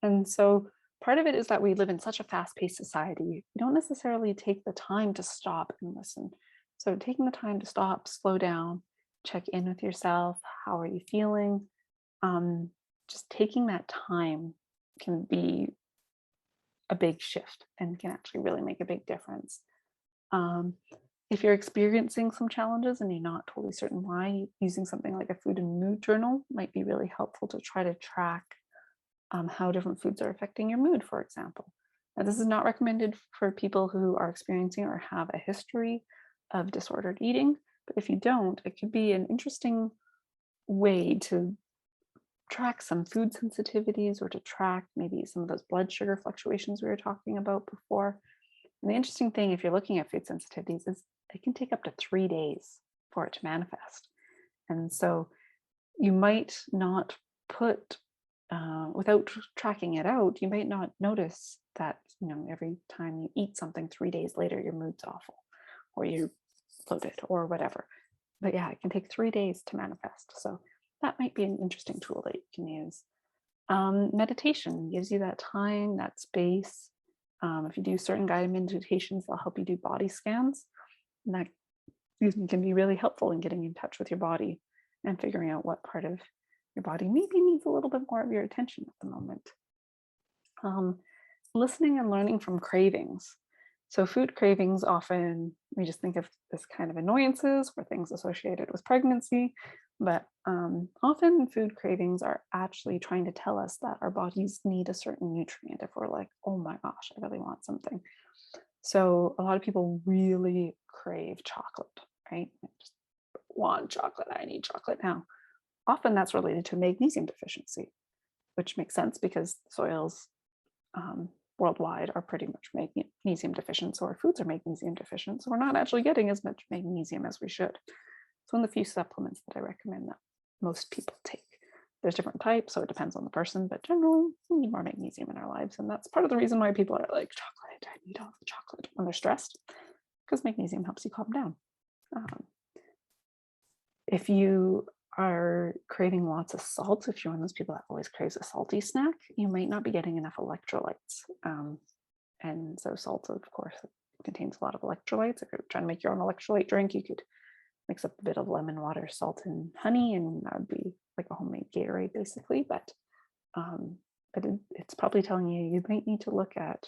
And so part of it is that we live in such a fast-paced society, we don't necessarily take the time to stop and listen. So taking the time to stop, slow down, check in with yourself. How are you feeling? Just taking that time can be a big shift and can actually really make a big difference. If you're experiencing some challenges and you're not totally certain why, using something like a food and mood journal might be really helpful to try to track how different foods are affecting your mood, for example. Now, this is not recommended for people who are experiencing or have a history of disordered eating, but if you don't, it could be an interesting way to track some food sensitivities or to track maybe some of those blood sugar fluctuations we were talking about before. And the interesting thing, if you're looking at food sensitivities, is it can take up to 3 days for it to manifest. And so you might not put, without tracking it out, you might not notice that, every time you eat something 3 days later, your mood's awful or you're bloated or whatever. But yeah, it can take 3 days to manifest. So that might be an interesting tool that you can use. Meditation gives you that time, that space. If you do certain guided meditations, they'll help you do body scans. And that can be really helpful in getting in touch with your body and figuring out what part of your body maybe needs a little bit more of your attention at the moment. Listening and learning from cravings. So food cravings, often we just think of as kind of annoyances or things associated with pregnancy, but often food cravings are actually trying to tell us that our bodies need a certain nutrient if we're like, oh my gosh, I really want something. So a lot of people really crave chocolate, right? I just want chocolate, I need chocolate now. Often that's related to magnesium deficiency, which makes sense because soils worldwide are pretty much magnesium deficient, so our foods are magnesium deficient, so we're not actually getting as much magnesium as we should. It's one of the few supplements that I recommend that most people take. There's different types, so it depends on the person, but generally we need more magnesium in our lives, and that's part of the reason why people are like, chocolate, I need all the chocolate when they're stressed, because magnesium helps you calm down. If you are craving lots of salt, if you're one of those people that always craves a salty snack, you might not be getting enough electrolytes. And so salt, of course, contains a lot of electrolytes. If you're trying to make your own electrolyte drink, you could mix up a bit of lemon water, salt, and honey, and that would be like a homemade Gatorade, basically. But it's probably telling you might need to look at,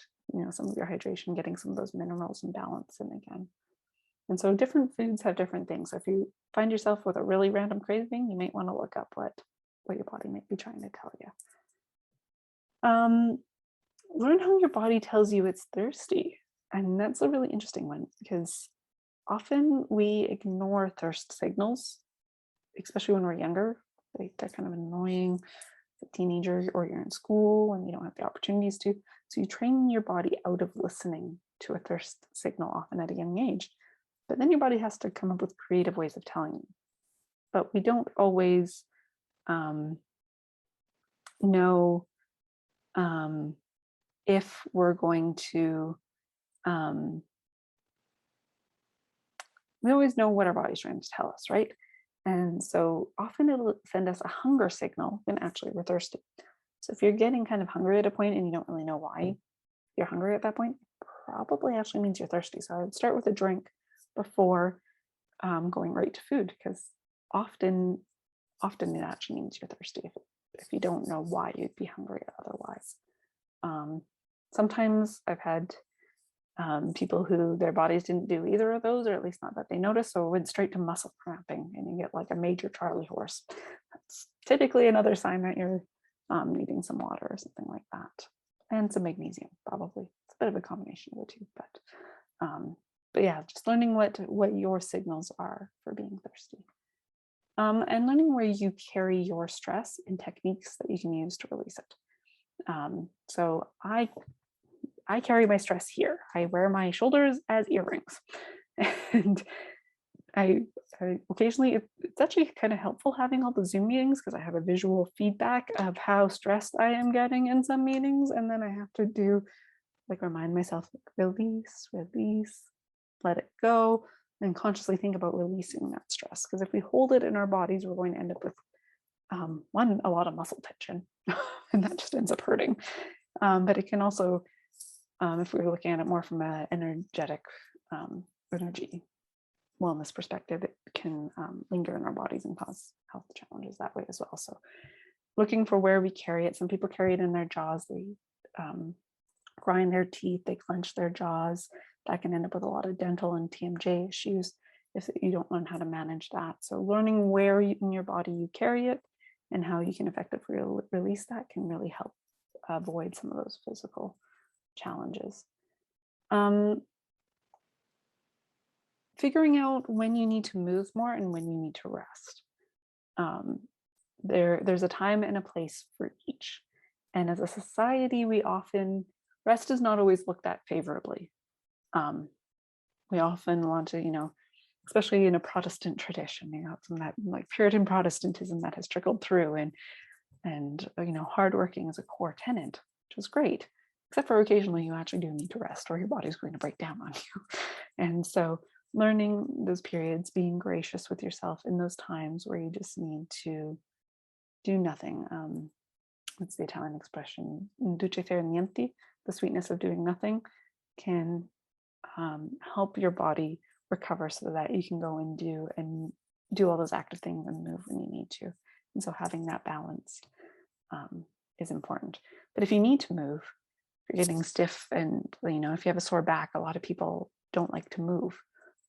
some of your hydration, getting some of those minerals in balance in again. And so different foods have different things. So if you find yourself with a really random craving, you might want to look up what your body might be trying to tell you. Learn how your body tells you it's thirsty. And that's a really interesting one because often we ignore thirst signals, especially when we're younger. They're kind of annoying as a teenager, or you're in school and you don't have the opportunities to. So you train your body out of listening to a thirst signal often at a young age. But then your body has to come up with creative ways of telling you. But we don't always know if we're going to, we always know what our body's trying to tell us, right? And so often it'll send us a hunger signal when actually we're thirsty. So if you're getting kind of hungry at a point and you don't really know why you're hungry at that point, probably actually means you're thirsty. So I would start with a drink before going right to food, because often it actually means you're thirsty if you don't know why you'd be hungry otherwise. Sometimes I've had People who their bodies didn't do either of those, or at least not that they noticed, so went straight to muscle cramping, and you get like a major Charlie horse. That's typically another sign that you're needing some water or something like that, and some magnesium probably. It's a bit of a combination of the two, but yeah, just learning what your signals are for being thirsty, and learning where you carry your stress and techniques that you can use to release it. So I carry my stress here. I wear my shoulders as earrings. And I occasionally, it's actually kind of helpful having all the Zoom meetings because I have a visual feedback of how stressed I am getting in some meetings. And then I have to remind myself, release, let it go, and consciously think about releasing that stress. Because if we hold it in our bodies, we're going to end up with a lot of muscle tension, and that just ends up hurting. But it can also, if we're looking at it more from an energetic energy wellness perspective, it can linger in our bodies and cause health challenges that way as well. So looking for where we carry it. Some people carry it in their jaws. They grind their teeth, they clench their jaws. That can end up with a lot of dental and TMJ issues if you don't learn how to manage that. So learning where in your body you carry it and how you can effectively release that can really help avoid some of those physical challenges. Figuring out when you need to move more and when you need to rest. There's a time and a place for each. And as a society, rest is not always looked at favorably. We often want to, especially in a Protestant tradition, some of that like Puritan Protestantism that has trickled through, and hardworking is a core tenet, which is great, except for occasionally you actually do need to rest or your body's going to break down on you. And so learning those periods, being gracious with yourself in those times where you just need to do nothing. What's the Italian expression? Duce fare niente, the sweetness of doing nothing, can help your body recover so that you can go and do all those active things and move when you need to. And so having that balance is important. But if you need to move, if you're getting stiff and, if you have a sore back, a lot of people don't like to move,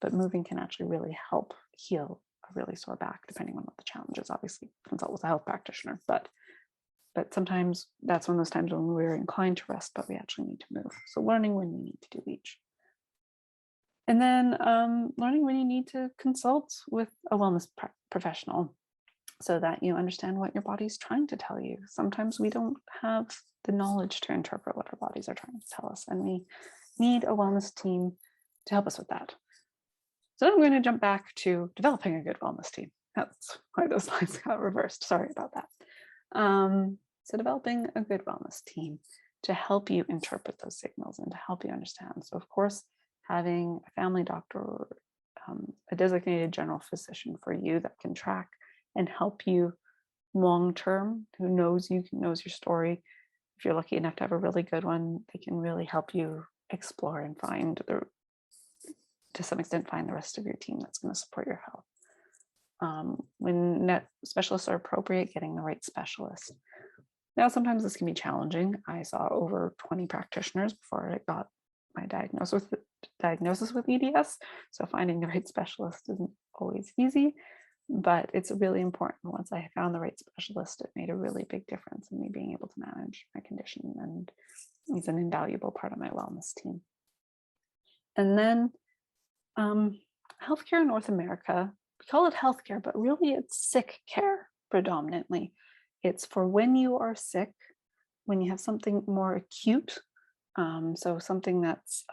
but moving can actually really help heal a really sore back, depending on what the challenge is. Obviously, consult with a health practitioner, but sometimes that's one of those times when we're inclined to rest, but we actually need to move. So learning when you need to do each. And then learning when you need to consult with a wellness professional so that you understand what your body's trying to tell you. Sometimes we don't have the knowledge to interpret what our bodies are trying to tell us, and we need a wellness team to help us with that. So I'm going to jump back to developing a good wellness team. That's why those lines got reversed. Sorry about that. So developing a good wellness team to help you interpret those signals and to help you understand. So of course, having a family doctor or a designated general physician for you that can track and help you long-term, who knows you, knows your story. If you're lucky enough to have a really good one, they can really help you explore and to some extent, find the rest of your team that's going to support your health. When specialists are appropriate, getting the right specialist. Now, sometimes this can be challenging. I saw over 20 practitioners before I got my diagnosis with EDS. So finding the right specialist isn't always easy, but it's really important. Once I found the right specialist, it made a really big difference in me being able to manage my condition, and he's an invaluable part of my wellness team. And then healthcare in North America, we call it healthcare, but really it's sick care predominantly. It's for when you are sick, when you have something more acute, so something that's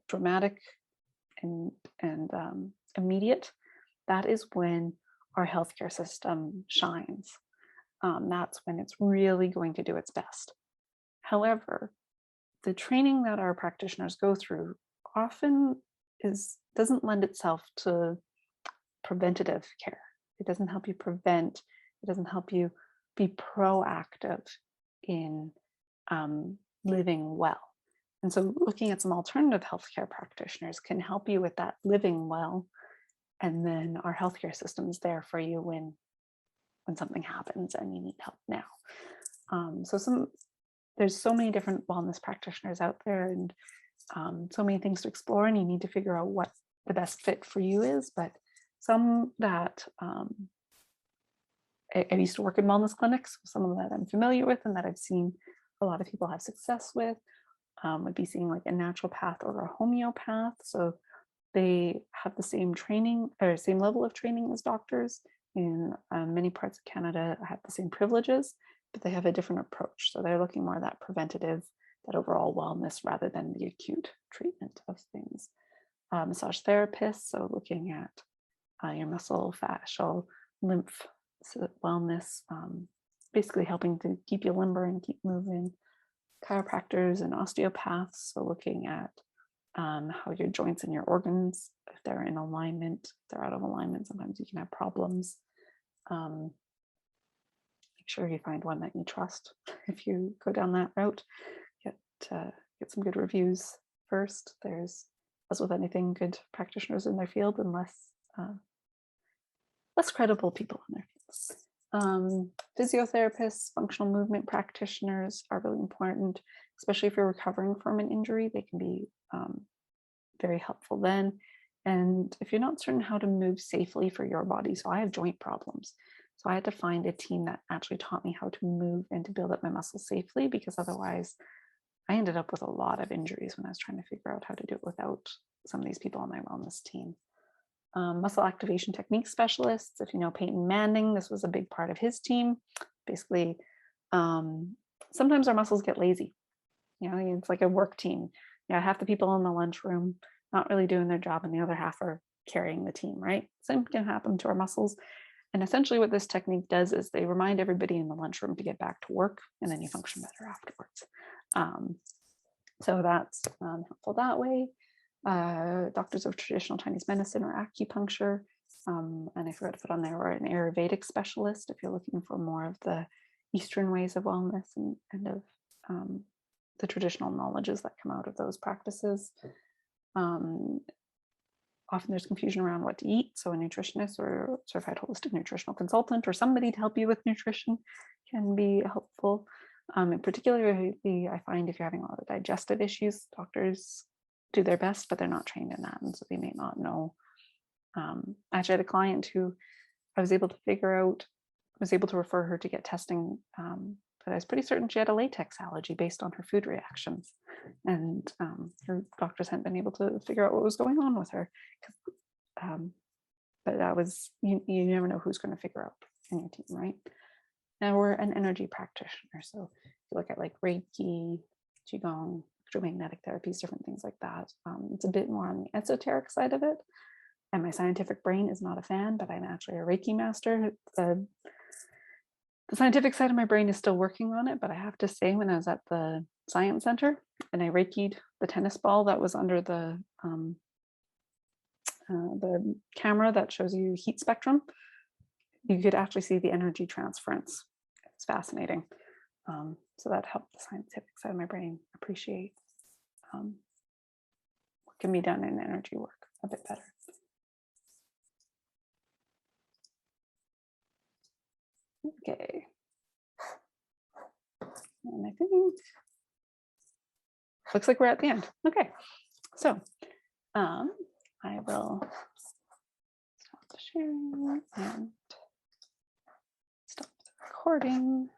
dramatic and immediate. That is when our healthcare system shines. That's when it's really going to do its best. However, the training that our practitioners go through often doesn't lend itself to preventative care. It doesn't help you prevent. It doesn't help you be proactive in living well. And so looking at some alternative healthcare practitioners can help you with that living well. And then our healthcare system is there for you when something happens and you need help now. There's so many different wellness practitioners out there, and so many things to explore, and you need to figure out what the best fit for you is. But some that I used to work in wellness clinics, some of them that I'm familiar with and that I've seen a lot of people have success with would be seeing like a naturopath or a homeopath. So they have the same training or same level of training as doctors. In many parts of Canada have the same privileges, but they have a different approach. So they're looking more at that preventative, that overall wellness rather than the acute treatment of things. Massage therapists, so looking at your muscle, fascial, lymph wellness, basically helping to keep you limber and keep moving. Chiropractors and osteopaths, so looking at how your joints and your organs, if they're in alignment, if they're out of alignment, sometimes you can have problems. Make sure you find one that you trust if you go down that route. Get some good reviews first. There's, as with anything, good practitioners in their field and less credible people in their fields. Physiotherapists, functional movement practitioners are really important, especially if you're recovering from an injury. They can be very helpful then. And if you're not certain how to move safely for your body, so I have joint problems. So I had to find a team that actually taught me how to move and to build up my muscles safely, because otherwise I ended up with a lot of injuries when I was trying to figure out how to do it without some of these people on my wellness team. Muscle activation technique specialists, if you know Peyton Manning, this was a big part of his team. Basically, sometimes our muscles get lazy. You know, it's like a work team. Yeah, half the people in the lunchroom not really doing their job and the other half are carrying the team, right? Same can happen to our muscles. And essentially what this technique does is they remind everybody in the lunchroom to get back to work, and then you function better afterwards. So that's helpful that way. Doctors of traditional Chinese medicine or acupuncture. And I forgot to put on there, or an Ayurvedic specialist if you're looking for more of the Eastern ways of wellness and of the traditional knowledges that come out of those practices. Often there's confusion around what to eat. So a nutritionist or certified holistic nutritional consultant or somebody to help you with nutrition can be helpful. And particularly, I find if you're having a lot of digestive issues, doctors do their best, but they're not trained in that. And so they may not know. Actually, I had a client who I was able to refer her to get testing, but I was pretty certain she had a latex allergy based on her food reactions. And her doctors hadn't been able to figure out what was going on with her. But that was, you never know who's going to figure out in your team, right? Now we're an energy practitioner. So you look at like Reiki, Qigong, electromagnetic therapies, different things like that. It's a bit more on the esoteric side of it. And my scientific brain is not a fan, but I'm actually a Reiki master. The scientific side of my brain is still working on it, but I have to say, when I was at the science center and I Reiki'd the tennis ball that was under the camera that shows you heat spectrum, you could actually see the energy transference. It's fascinating. So that helped the scientific side of my brain appreciate what can be done in energy work a bit better. Okay. And I think looks like we're at the end. Okay. So I will stop the sharing and stop the recording.